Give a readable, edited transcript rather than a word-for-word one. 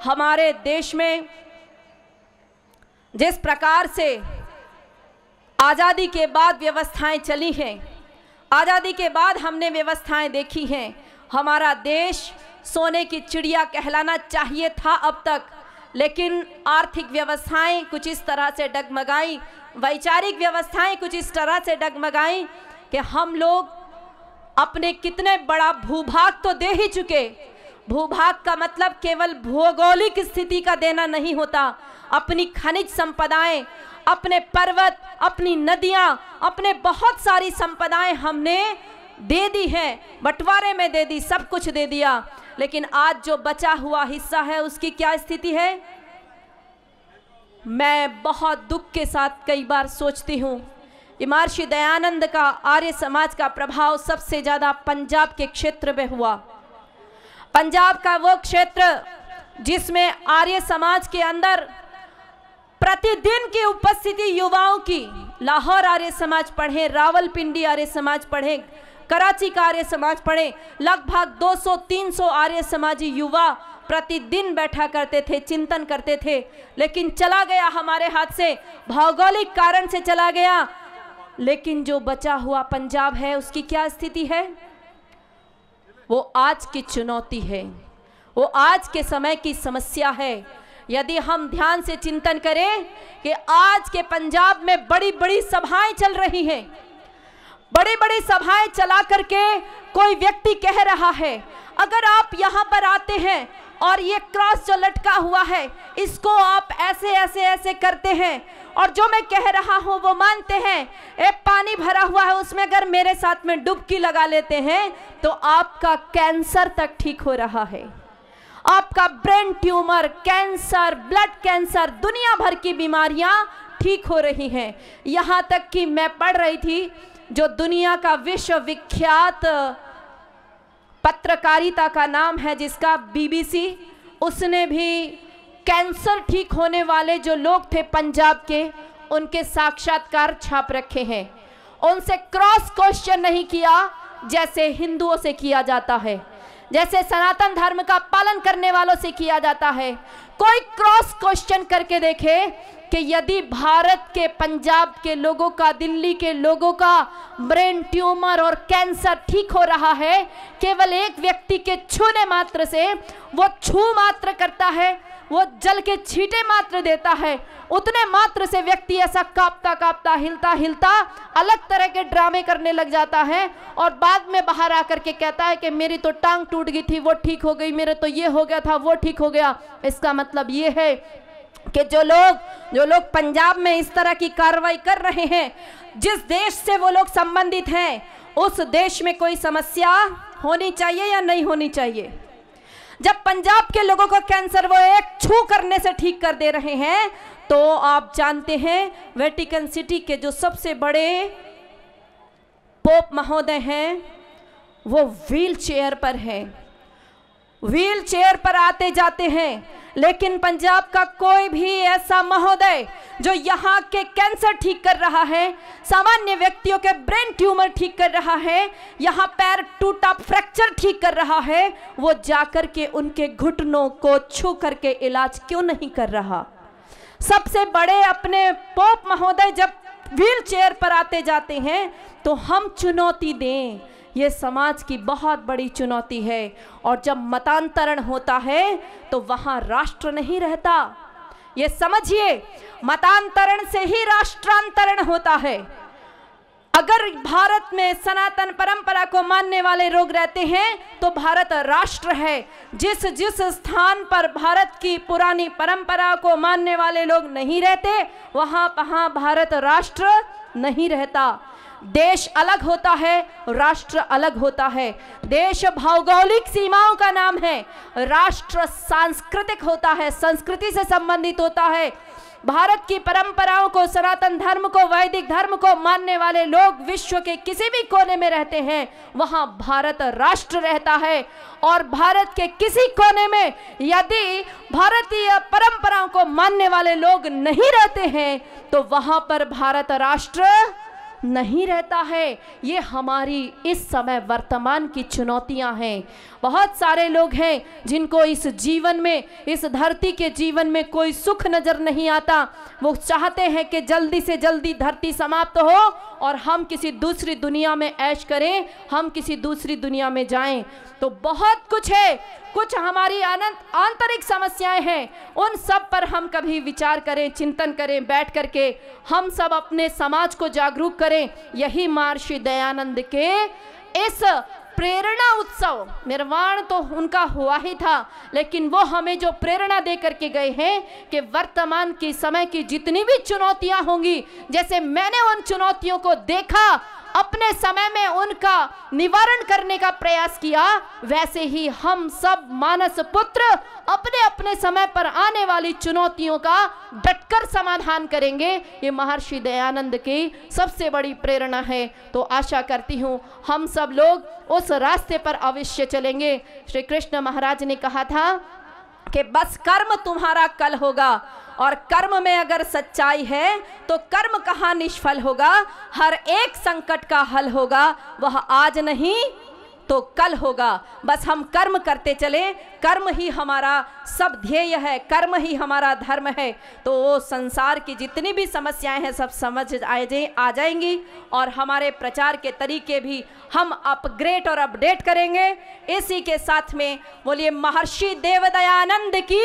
हमारे देश में जिस प्रकार से आज़ादी के बाद व्यवस्थाएं चली हैं, आज़ादी के बाद हमने व्यवस्थाएं देखी हैं, हमारा देश सोने की चिड़िया कहलाना चाहिए था अब तक, लेकिन आर्थिक व्यवस्थाएं कुछ इस तरह से डगमगाई, वैचारिक व्यवस्थाएं कुछ इस तरह से डगमगाई कि हम लोग अपने कितने बड़ा भूभाग तो दे ही चुके। भूभाग का मतलब केवल भौगोलिक स्थिति का देना नहीं होता, अपनी खनिज संपदाएं, अपने पर्वत, अपनी नदियां, अपने बहुत सारी संपदाएं हमने दे दी हैं, बंटवारे में दे दी, सब कुछ दे दिया। लेकिन आज जो बचा हुआ हिस्सा है उसकी क्या स्थिति है? मैं बहुत दुख के साथ कई बार सोचती हूँ, महर्षि दयानंद का आर्य समाज का प्रभाव सबसे ज़्यादा पंजाब के क्षेत्र में हुआ। पंजाब का वो क्षेत्र जिसमें आर्य समाज के अंदर प्रतिदिन की उपस्थिति युवाओं की, लाहौर आर्य समाज पढ़े, रावलपिंडी आर्य समाज पढ़े, कराची का आर्य समाज पढ़े, लगभग 200-300 आर्य समाजी युवा प्रतिदिन बैठा करते थे, चिंतन करते थे। लेकिन चला गया हमारे हाथ से, भौगोलिक कारण से चला गया। लेकिन जो बचा हुआ पंजाब है उसकी क्या स्थिति है? वो आज की चुनौती है, वो आज के समय की समस्या है। यदि हम ध्यान से चिंतन करें कि आज के पंजाब में बड़ी बड़ी सभाएं चल रही हैं, बड़ी बड़ी सभाएं चला करके कोई व्यक्ति कह रहा है अगर आप यहाँ पर आते हैं और ये क्रॉस जो लटका हुआ है इसको आप ऐसे ऐसे ऐसे करते हैं और जो मैं कह रहा हूँ वो मानते हैं, एक पानी भरा हुआ है उसमें अगर मेरे साथ में डुबकी लगा लेते हैं तो आपका कैंसर तक ठीक हो रहा है, आपका brain tumour, cancer, blood cancer, दुनिया भर की बीमारियां ठीक हो रही हैं। यहाँ तक कि मैं पढ़ रही थी, जो दुनिया का विश्वविख्यात पत्रकारिता का नाम है जिसका BBC, उसने भी कैंसर ठीक होने वाले जो लोग थे पंजाब के, उनके साक्षात्कार छाप रखे हैं। उनसे क्रॉस क्वेश्चन नहीं किया जैसे हिंदुओं से किया जाता है, जैसे सनातन धर्म का पालन करने वालों से किया जाता है। कोई क्रॉस क्वेश्चन करके देखे कि यदि भारत के पंजाब के लोगों का, दिल्ली के लोगों का ब्रेन ट्यूमर और कैंसर ठीक हो रहा है केवल एक व्यक्ति के छूने मात्र से, वो छू मात्र करता है, वो जल के छींटे मात्र देता है, उतने मात्र से व्यक्ति ऐसा कांपता कांपता, हिलता हिलता अलग तरह के ड्रामे करने लग जाता है और बाद में बाहर आकर के कहता है कि मेरी तो टांग टूट गई थी वो ठीक हो गई, मेरे तो ये हो गया था वो ठीक हो गया। इसका मतलब ये है कि जो लोग पंजाब में इस तरह की कार्रवाई कर रहे हैं, जिस देश से वो लोग संबंधित हैं, उस देश में कोई समस्या होनी चाहिए या नहीं होनी चाहिए? जब पंजाब के लोगों को कैंसर वो एक छू करने से ठीक कर दे रहे हैं, तो आप जानते हैं वेटिकन सिटी के जो सबसे बड़े पोप महोदय हैं वो व्हील चेयर पर हैं, व्हील चेयर पर आते जाते हैं। लेकिन पंजाब का कोई भी ऐसा महोदय जो यहाँ के कैंसर ठीक कर रहा है, सामान्य व्यक्तियों के ब्रेन ट्यूमर ठीक कर रहा है, यहाँ पैर टूटा फ्रैक्चर ठीक कर रहा है, वो जाकर के उनके घुटनों को छू करके इलाज क्यों नहीं कर रहा? सबसे बड़े अपने पोप महोदय जब व्हील चेयर पर आते जाते हैं तो हम चुनौती दें, ये समाज की बहुत बड़ी चुनौती है। और जब मतांतरण होता है तो वहाँ राष्ट्र नहीं रहता, ये समझिए, मतांतरण से ही राष्ट्रांतरण होता है। अगर भारत में सनातन परंपरा को मानने वाले लोग रहते हैं तो भारत राष्ट्र है। जिस जिस स्थान पर भारत की पुरानी परंपरा को मानने वाले लोग नहीं रहते, वहाँ भारत राष्ट्र नहीं रहता। देश अलग होता है, राष्ट्र अलग होता है। देश भौगोलिक सीमाओं का नाम है, राष्ट्र सांस्कृतिक होता है, संस्कृति से संबंधित होता है। भारत की परंपराओं को, सनातन धर्म को, वैदिक धर्म को मानने वाले लोग विश्व के किसी भी कोने में रहते हैं, वहां भारत राष्ट्र रहता है। और भारत के किसी कोने में यदि भारतीय परंपराओं को मानने वाले लोग नहीं रहते हैं तो वहां पर भारत राष्ट्र नहीं रहता है। ये हमारी इस समय वर्तमान की चुनौतियां हैं। बहुत सारे लोग हैं जिनको इस जीवन में, इस धरती के जीवन में कोई सुख नजर नहीं आता। वो चाहते हैं कि जल्दी से जल्दी धरती समाप्त हो और हम किसी दूसरी दुनिया में ऐश करें, हम किसी दूसरी दुनिया में जाएं। तो बहुत कुछ है, कुछ हमारी अनंत आंतरिक समस्याएं हैं, उन सब पर हम कभी विचार करें, चिंतन करें, बैठ करके हम सब अपने समाज को जागरूक करें। यही महर्षि दयानंद के इस प्रेरणा उत्सव, निर्वाण तो उनका हुआ ही था, लेकिन वो हमें जो प्रेरणा दे करके गए हैं कि वर्तमान की समय की जितनी भी चुनौतियां होंगी, जैसे मैंने उन चुनौतियों को देखा, अपने समय में उनका निवारण करने का प्रयास किया, वैसे ही हम सब मानस पुत्र अपने अपने समय पर आने वाली चुनौतियों का डटकर समाधान करेंगे। ये महर्षि दयानंद की सबसे बड़ी प्रेरणा है। तो आशा करती हूँ हम सब लोग उस रास्ते पर अवश्य चलेंगे। श्री कृष्ण महाराज ने कहा था कि बस कर्म तुम्हारा कल होगा, और कर्म में अगर सच्चाई है तो कर्म कहाँ निष्फल होगा। हर एक संकट का हल होगा, वह आज नहीं तो कल होगा। बस हम कर्म करते चले, कर्म ही हमारा सब ध्येय है, कर्म ही हमारा धर्म है। तो वो संसार की जितनी भी समस्याएं हैं सब समझ आ जाएंगी, और हमारे प्रचार के तरीके भी हम अपग्रेड और अपडेट करेंगे। इसी के साथ में बोलिए महर्षि देवदयानंद की